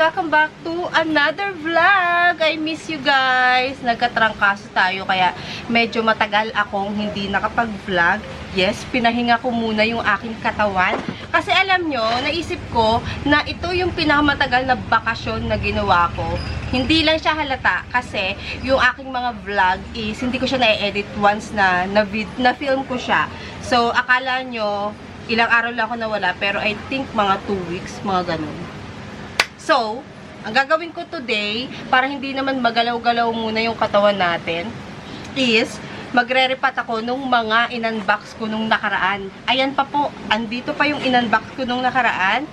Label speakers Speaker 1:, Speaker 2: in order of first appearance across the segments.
Speaker 1: Welcome back to another vlog! I miss you guys! Nagkatrangkaso tayo kaya medyo matagal akong hindi nakapag-vlog. Yes, pinahinga ko muna yung aking katawan. Kasi alam nyo, naisip ko na ito yung pinakamatagal na bakasyon na ginawa ko. Hindi lang siya halata kasi yung aking mga vlog is hindi ko siya na-edit once na-film ko siya. So, akala nyo, ilang araw lang ako nawala pero I think mga 2 weeks, mga ganun. So, ang gagawin ko today, para hindi naman magalaw-galaw muna yung katawan natin, is magre-repat ako nung mga in-unbox ko nung nakaraan. Ayan pa po, andito pa yung in-unbox ko nung nakaraan.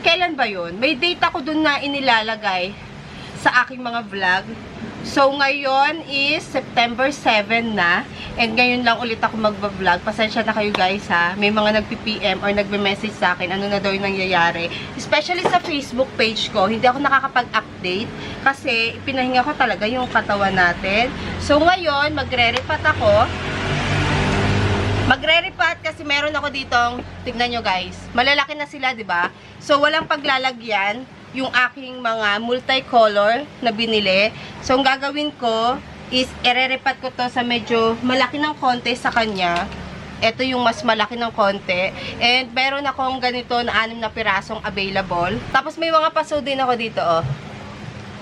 Speaker 1: Kailan ba yun? May date ako dun na inilalagay sa aking mga vlog. So, ngayon is September 7 na. And ngayon lang ulit ako magba-vlog. Pasensya na kayo guys ha. May mga nagpi-PM or nagbe-message sa akin ano na daw yung nangyayari. Especially sa Facebook page ko. Hindi ako nakakapag-update. Kasi pinahinga ko talaga yung katawan natin. So, ngayon magre-repat ako. Magre-repat kasi meron ako ditong, tignan nyo guys. Malalaki na sila, di ba? So, walang paglalagyan yung aking mga multicolor na binili. So, ang gagawin ko is ire-repat ko to sa medyo malaki ng konti sa kanya. Ito yung mas malaki ng konti. And meron akong ganito na 6 na pirasong available. Tapos may mga paso din ako dito, oh.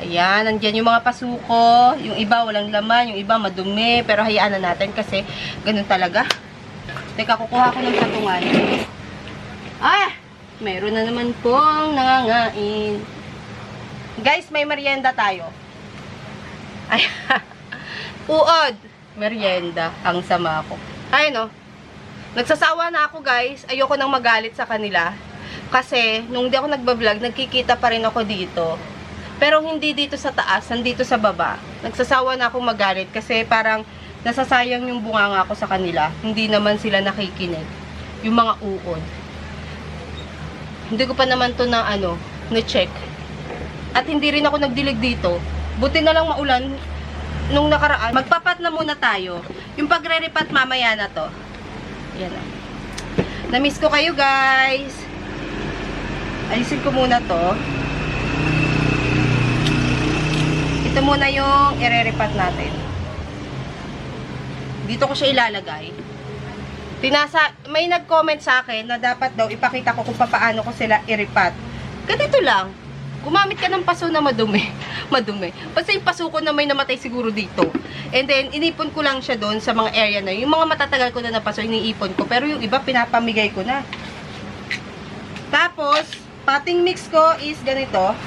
Speaker 1: Ayan, nandyan yung mga pasuko. Yung iba walang laman, yung iba madumi. Pero hayaan na natin kasi ganun talaga. Teka, kukuha ko ng patungan. Ah! Meron na naman pong nangangain. Guys, may merienda tayo. Ay, uod. Merienda. Ang sama ko. Ay, no. Nagsasawa na ako, guys. Ayoko nang magalit sa kanila. Kasi, nung di ako nagbablog, nagkikita pa rin ako dito. Pero hindi dito sa taas, nandito sa baba. Nagsasawa na akong magalit kasi parang nasasayang yung bunganga ko sa kanila. Hindi naman sila nakikinig. Yung mga uod. Hindi ko pa naman to na na-check. At hindi rin ako nagdilig dito. Buti na lang maulan nung nakaraan. Magpapat na muna tayo. Yung pagre-repat mamaya na to. Yan na. Na-miss ko kayo guys. Alisin ko muna to. Ito muna yung ire-repat natin. Dito ko siya ilalagay. May nag-comment sa akin na dapat daw ipakita ko kung paano ko sila iripat. Ganito lang. Gumamit ka ng paso na madumi. Madumi. Basta yung paso ko na may namatay siguro dito. And then, inipon ko lang siya doon sa mga area na. Yung mga matatagal ko na paso, iniipon ko. Pero yung iba, pinapamigay ko na. Tapos, potting mix ko is ganito.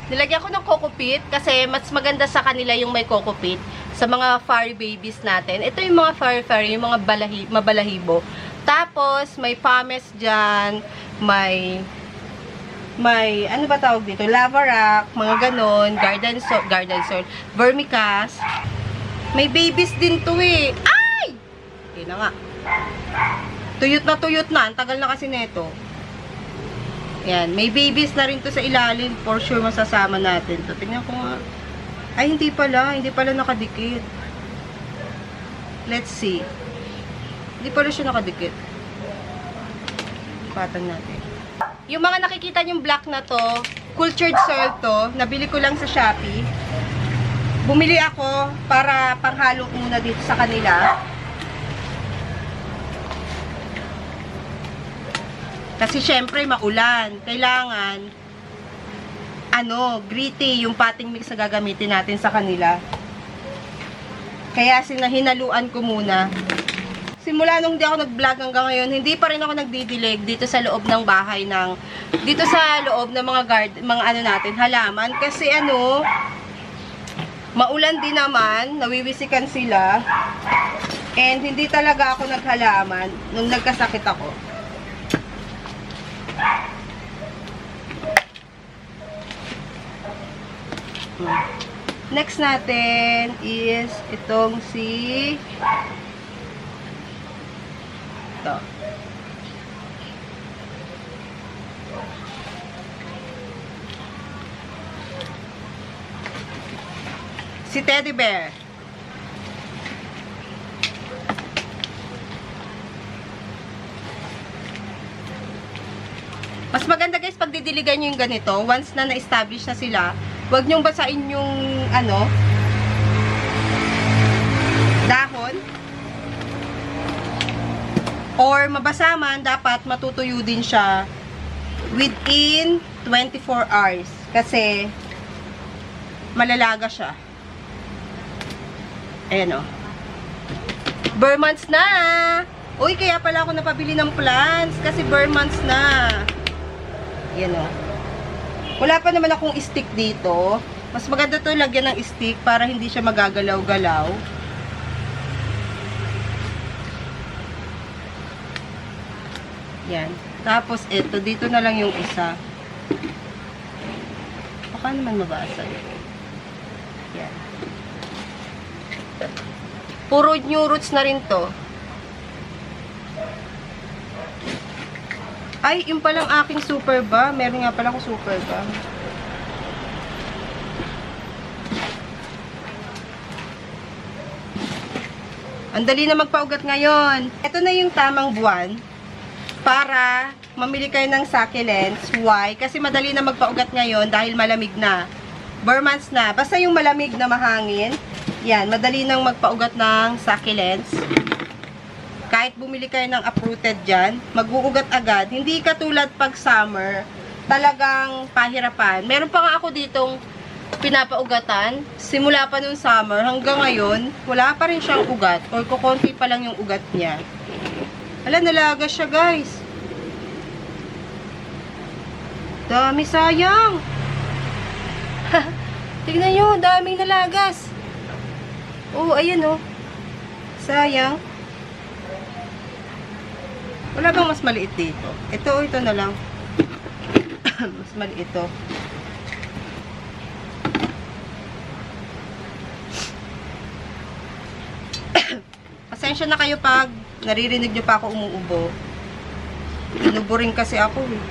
Speaker 1: Nilagyan ko ng coco peat kasi mas maganda sa kanila yung may coco peat sa mga furry babies natin. Ito yung mga furry, yung mga mabalahibo. Tapos, may pumice dyan, may ano ba tawag dito? Lava rock, mga ganon, garden salt, vermicast. May babies din to eh. Ay! Hindi na nga. Tuyot na. Ang tagal na kasi neto. Yan, may babies na rin to sa ilalim. For sure, masasama natin to. Tingnan ko nga. Ay, hindi pala nakadikit. Let's see. Hindi pala siya nakadikit. Patan natin. Yung mga nakikita yung black na to, cultured soil to, nabili ko lang sa Shopee. Bumili ako para panghalo muna dito sa kanila. Kasi syempre maulan. Kailangan gritty yung potting mix na gagamitin natin sa kanila. Kaya hinaluan ko muna. Simula nung di ako nag-vlog hanggang ngayon, hindi pa rin ako nagdidilig dito sa loob ng bahay dito sa loob ng mga natin, halaman. Kasi maulan din naman, nawiwisikan sila. And hindi talaga ako naghalaman nung nagkasakit ako. Next natin is itong si Teddy Bear. Mas maganda guys, pag didiligan nyo yung ganito, once na na-establish na sila, huwag nyong basain yung, dahon. Or mabasa man, dapat matutuyo din siya within 24 hours. Kasi, malalaga siya. Ayan o. Bare months na! Uy, kaya pala ako napabili ng plants. Kasi bare months na. Ayan o. Wala pa naman akong stick dito. Mas maganda to lagyan ng stick para hindi siya magagalaw-galaw. Yan. Tapos ito, dito na lang yung isa. Baka naman mabasag. Yan. Puro new roots na rin to. Ay, yung palang aking super ba? Meron nga pala akong super ba. Ang dali na magpaugat ngayon. Ito na yung tamang buwan para mamili kayo ng succulents. Why? Kasi madali na magpaugat ngayon dahil malamig na. Bare months na. Basta yung malamig na mahangin, yan, madali nang magpaugat ng succulents. Kahit bumili kayo ng uprooted dyan, mag-uugat agad. Hindi katulad pag summer, talagang pahirapan. Meron pa nga ako ditong pinapaugatan. Simula pa nung summer, hanggang ngayon, wala pa rin siyang ugat. Or kukunti pa lang yung ugat niya. Ala, nalaga siya, guys. Dami, sayang. Tignan nyo, daming nalagas. Oh, ayan oh. Sayang. Wala bang mas maliit dito? Ito na lang. Mas maliit ito. Pasensya na kayo pag naririnig nyo pa ako umuubo. Inubo rin kasi ako eh.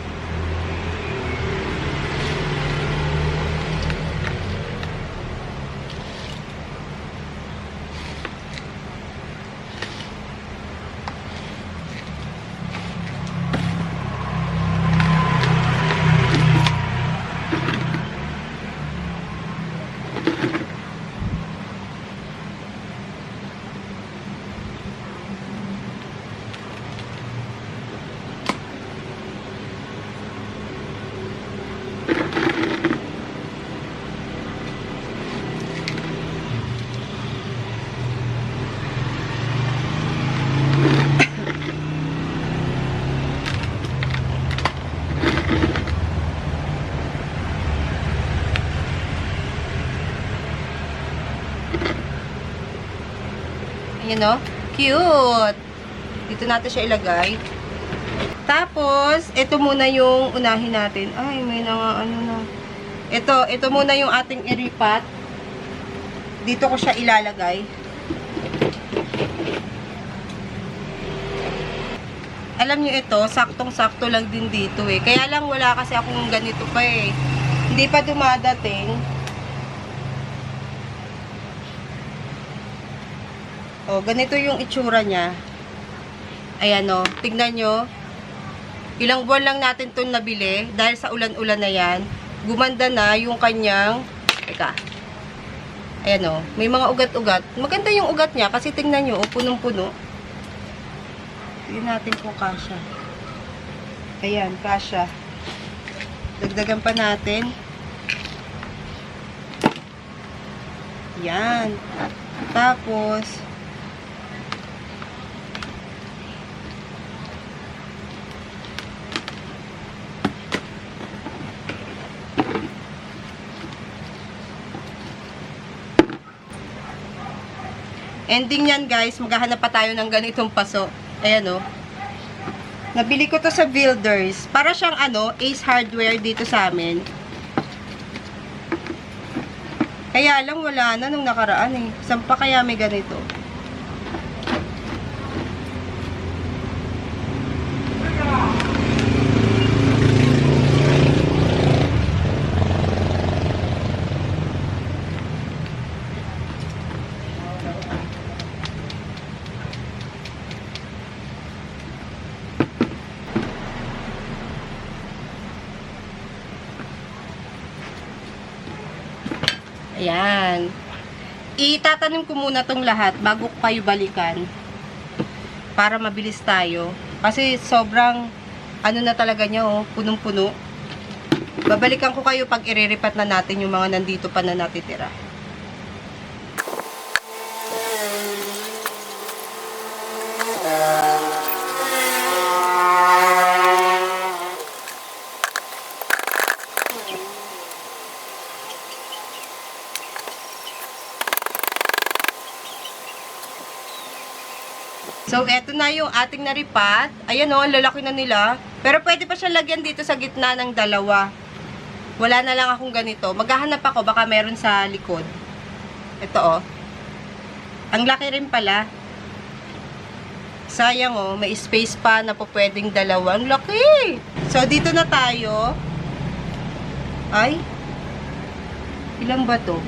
Speaker 1: Ayan o. Cute! Dito natin siya ilagay. Tapos, ito muna yung unahin natin. Ay, may na ano na. Ito muna yung ating iripat. Dito ko siya ilalagay. Alam nyo ito, saktong-sakto lang din dito eh. Kaya lang wala kasi akong ganito pa eh. Hindi pa dumadating. O, ganito yung itsura niya. Ayan o, tignan nyo. Ilang buwan lang natin itong nabili. Dahil sa ulan-ulan na yan. Gumanda na yung kanyang... Teka. Ayan o, may mga ugat-ugat. Maganda yung ugat niya kasi tignan nyo, punong-puno. Tignan natin kung kasya. Ayan, kasya. Dagdagan pa natin. Yan. Tapos... ending yan guys, maghahanap pa tayo ng ganitong paso. Ayan o. Nabili ko to sa Builders. Para siyang Ace Hardware dito sa amin. Kaya lang wala na nung nakaraan eh. Saan pa kaya may ganito? Ayan. Itatanim ko muna tong lahat bago ko kayo balikan. Para mabilis tayo. Kasi sobrang, ano na talaga niya, oh, punong-puno. Babalikan ko kayo pag iriripat na natin yung mga nandito pa na natitira. So, eto na yung ating naripat. Ayan o, ang lalaki na nila. Pero pwede pa siya lagyan dito sa gitna ng dalawa. Wala na lang akong ganito. Maghahanap ako, baka meron sa likod. Ito o. Ang laki rin pala. Sayang o, may space pa na po pwedeng dalawa. Ang laki! So, dito na tayo. Ay. Ilan ba to?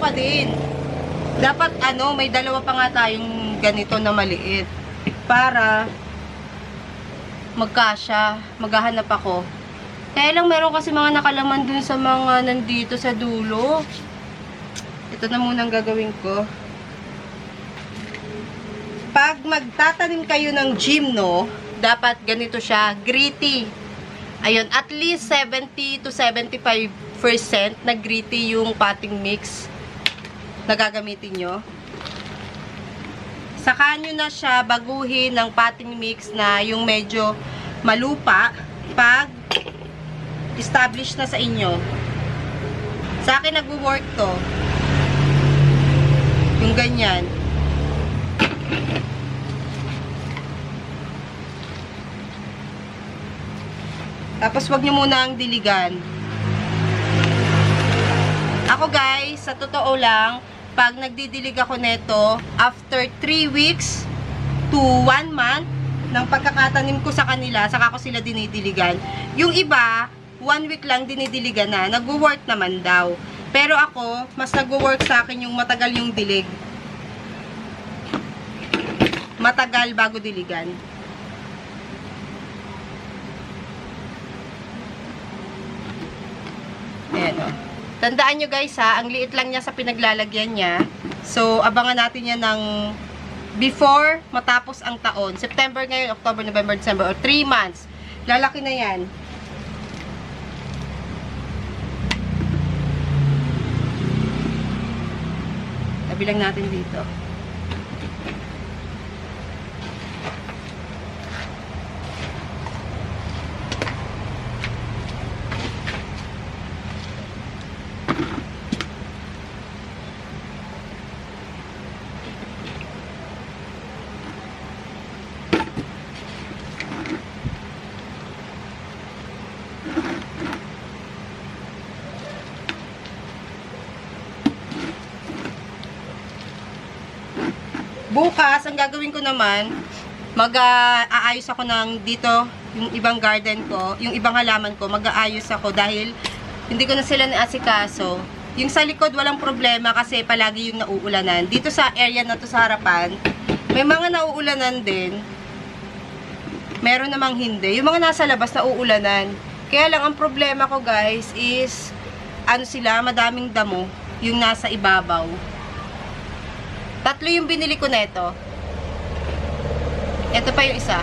Speaker 1: Din. Dapat may dalawa pa nga tayong ganito na maliit para magkasya. Maghahanap ako. Kaya lang meron kasi mga nakalaman dun sa mga nandito sa dulo. Ito na muna ang gagawin ko. Pag magtatanim kayo ng gymno, dapat ganito siya, gritty. Ayun, at least 70 to 75% na gritty yung potting mix na gagamitin nyo. Saka nyo na siya baguhin ng potting mix na yung medyo malupa pag establish na sa inyo. Sa akin nagwo-work to. Yung ganyan. Tapos wag nyo muna ang diligan. Ako guys, sa totoo lang, pag nagdidilig ako neto, after 3 weeks to 1 month ng pagkakatanim ko sa kanila, saka ko sila dinidiligan. Yung iba, 1 week lang dinidiligan na, nagwo-work naman daw. Pero ako, mas nagwo-work sa akin yung matagal yung dilig. Matagal bago diligan. Ayan o. Tandaan nyo guys ha, ang liit lang niya sa pinaglalagyan niya. So, abangan natin yan ng before matapos ang taon. September ngayon, October, November, December, or 3 months. Lalaki na yan. Tabi lang natin dito. Bukas, ang gagawin ko naman, mag-aayos ako ng dito, yung ibang garden ko, yung ibang halaman ko, mag-aayos ako dahil hindi ko na sila naasikaso. Yung sa likod, walang problema kasi palagi yung nauulanan. Dito sa area na to sa harapan, may mga nauulanan din. Meron namang hindi. Yung mga nasa labas, nauulanan. Kaya lang, ang problema ko guys is, madaming damo, yung nasa ibabaw. 3 yung binili ko neto. Ito pa yung isa.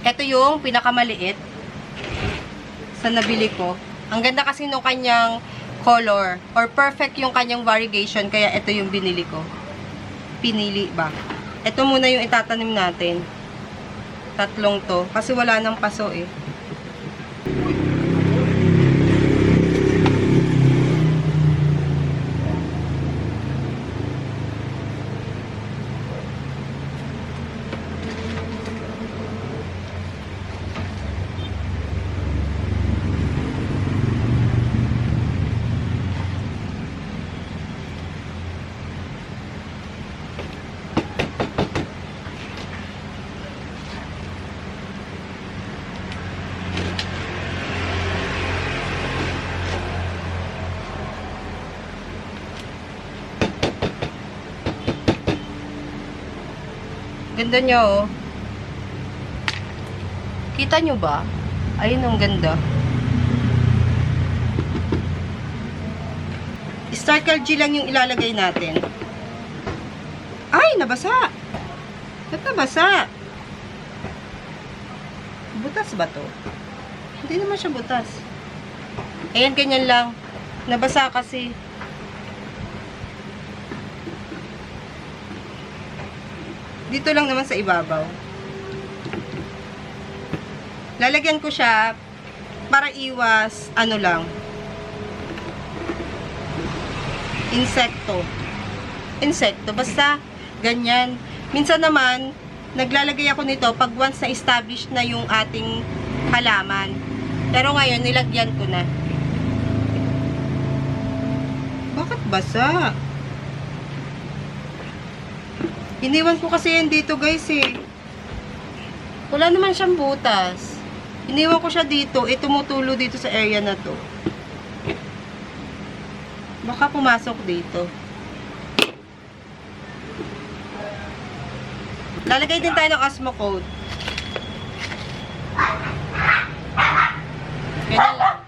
Speaker 1: Ito yung pinakamaliit sa nabili ko. Ang ganda kasi no kanyang color or perfect yung kanyang variegation, kaya ito yung binili ko. Pinili ba? Ito muna yung itatanim natin. Tatlong to. Kasi wala nang paso eh. Ganda niya, oh. Kita nyo ba? Ayun, ang ganda. Sparkle G lang yung ilalagay natin. Ay, nabasa! Ba't nabasa? Butas ba to? Hindi naman siya butas. Ayan, ganyan lang. Nabasa kasi. Dito lang naman sa ibabaw. Lalagyan ko siya para iwas, ano lang, insekto. Basta, ganyan. Minsan naman, naglalagay ako nito pag once na-establish na yung ating halaman. Pero ngayon, nilagyan ko na. Bakit basa? Iniwan ko kasi yan dito, guys, eh. Wala naman siyang butas. Iniwan ko siya dito. Tumutulo dito sa area na to. Baka pumasok dito. Lalagay din tayo ng Osmocote. Ganyan lang.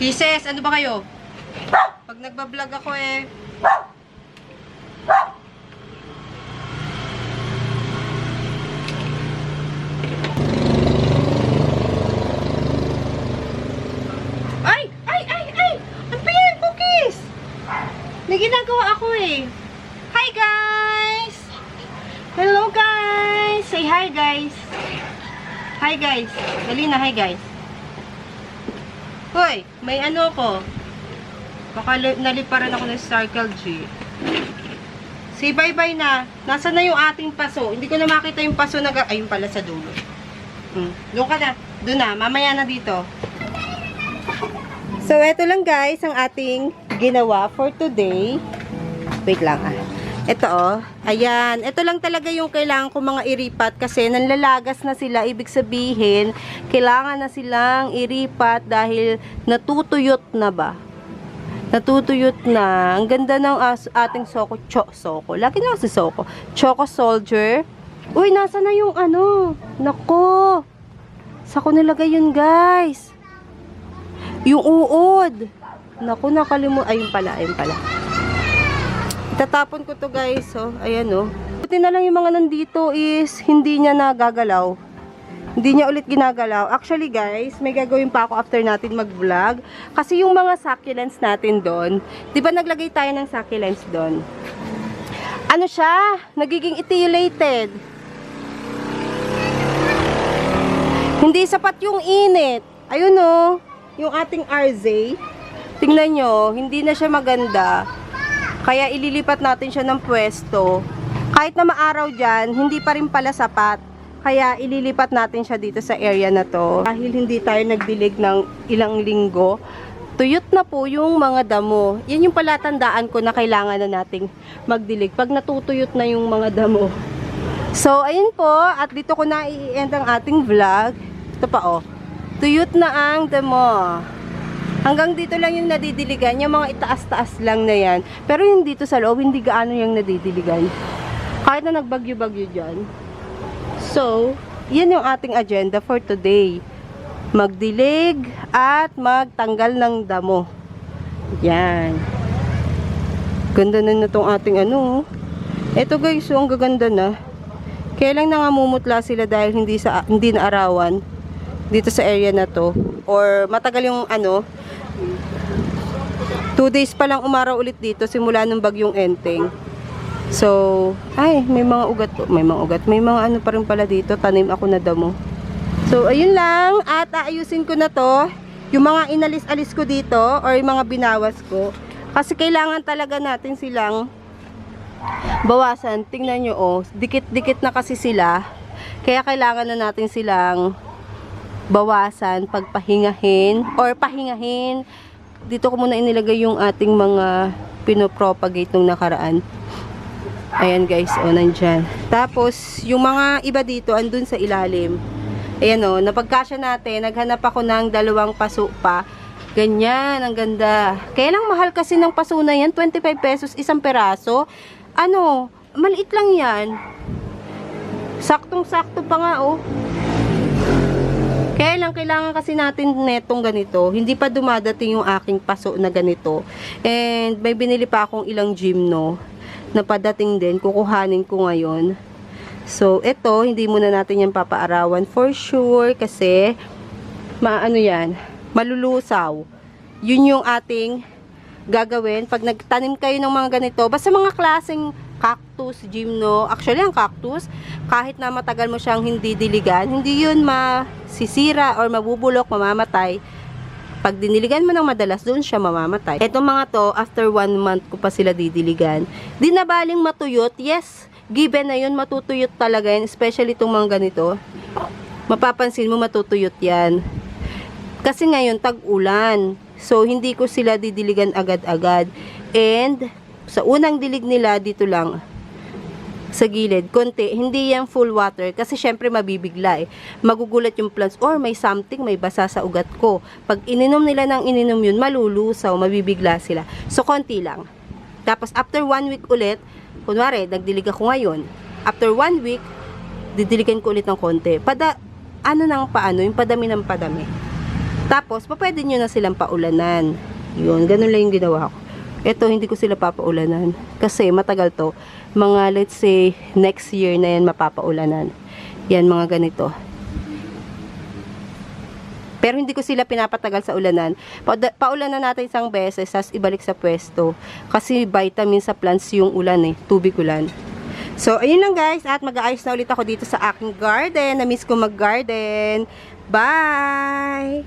Speaker 1: Kisses, ano ba kayo? Pag nagbablog ako eh. Ay! Ano ba yan, cookies? May ginagawa ako eh. Hi guys! Hello guys! Say hi guys! Hi guys! Dali na, hi guys! Hoy, may ano ko. Baka naliparan ako ng Sparkle G. Say bye-bye na. Nasaan na yung ating paso? Hindi ko na makita yung paso na... Ayun pala sa dulo. Doon ka na. Doon na. Mamaya na dito. So, eto lang guys ang ating ginawa for today. Wait lang ah. Ito oh. Ayan. Ito lang talaga yung kailangan ko mga iripat kasi nanlalagas na sila. Ibig sabihin, kailangan na silang iripat dahil natutuyot na ba? Natutuyot na. Ang ganda ng ating Soko. Lagi na si Soko. Choco Soldier. Uy, nasa na yung ano? Nako. Sa ko nilagay yun, guys. Yung uod. Naku, nakalimutan. Ayun pala. Itatapon ko to, guys. Oh, ayan, oh. Buti na lang yung mga nandito is hindi niya nagagalaw. Hindi niya ulit ginagalaw. Actually guys, may gagawin pa ako after natin mag-vlog. Kasi yung mga succulents natin doon, di ba naglagay tayo ng succulents doon? Ano siya? Nagiging etiolated. Hindi sapat yung init. Ayun o, yung ating RZ. Tingnan nyo, hindi na siya maganda. Kaya ililipat natin siya ng pwesto. Kahit na maaraw dyan, hindi pa rin pala sapat. Kaya ililipat natin siya dito sa area na to. Dahil hindi tayo nagdilig ng ilang linggo, tuyot na po yung mga damo. Yan yung palatandaan ko na kailangan na nating magdilig. Pag natutuyot na yung mga damo. So, ayun po. At dito ko na i-end ang ating vlog. Ito pa oh. Tuyot na ang damo. Hanggang dito lang yung nadidiligan. Yung mga itaas-taas lang na yan. Pero yung dito sa loob, hindi gaano yung nadidiligan. Kahit na nagbagyo-bagyo dyan. So, yan yung ating agenda for today. Magdilig at magtanggal ng damo. Yan. Ganda na itong ating ano. Ito guys, so, ang gaganda na. Kaya lang nangamumutla sila dahil hindi na arawan dito sa area na to. Or matagal yung 2 days pa lang umaraw ulit dito simula nung bagyong Enteng. So, ay, may mga ugat po. May mga ugat. May mga ano pa rin pala dito. Tanim ako na damo. So, ayun lang. At aayusin ko na to. Yung mga inalis-alis ko dito or yung mga binawas ko. Kasi kailangan talaga natin silang bawasan. Tingnan nyo, oh. Dikit-dikit na kasi sila. Kaya kailangan na natin silang bawasan, pagpahingahin or pahingahin. Dito ko muna inilagay yung ating mga pinopropagate nung nakaraan. Ayan guys, o nandyan. Tapos, yung mga iba dito, andun sa ilalim. Ayan o, napagkasya natin, naghanap ako ng 2 paso pa. Ganyan, ang ganda. Kaya lang mahal kasi ng paso na yan, 25 pesos isang peraso. Ano, maliit lang yan. Saktong-sakto pa nga o. Kaya lang, kailangan kasi natin netong ganito. Hindi pa dumadating yung aking paso na ganito. And may binili pa akong ilang gymno na padating din. Kukuhanin ko ngayon. So, ito, hindi muna natin yan papaarawan for sure kasi maano yan, malulusaw. Yun yung ating gagawin. Pag nagtanim kayo ng mga ganito, basta mga klaseng cactus, gymno. Actually, ang cactus, kahit na matagal mo siyang hindi diligan, hindi yun masisira or mabubulok, mamamatay. Pag diniligan mo ng madalas, doon siya mamamatay. Etong mga to, after 1 month ko pa sila didiligan. Di na baling matuyot, yes, given na yun, matutuyot talaga yan, especially itong mga ganito. Mapapansin mo, matutuyot yan. Kasi ngayon, tag-ulan. So, hindi ko sila didiligan agad-agad. And, sa unang dilig nila, dito lang, sa gilid, konti, hindi yan full water kasi syempre mabibigla eh. Magugulat yung plants or may something, may basa sa ugat ko. Pag ininom nila ng ininom yun, malulusaw, mabibigla sila. So, konti lang. Tapos, after 1 week ulit, kunwari, nagdilig ako ngayon. After 1 week, didiligan ko ulit ng konti. Yung padami ng padami. Tapos, pwede nyo na silang paulanan. Yun, ganun lang yung ginawa ko. Ito, hindi ko sila papaulanan. Kasi matagal to. Mga, let's say, next year na yan mapapaulanan. Yan, mga ganito. Pero hindi ko sila pinapatagal sa ulanan. Paulanan natin isang beses, tapos ibalik sa pwesto. Kasi vitamin sa plants yung ulan eh. Tubig ulan. So, ayun lang guys. At mag-aayos na ulit ako dito sa aking garden. Na-miss ko mag-garden. Bye!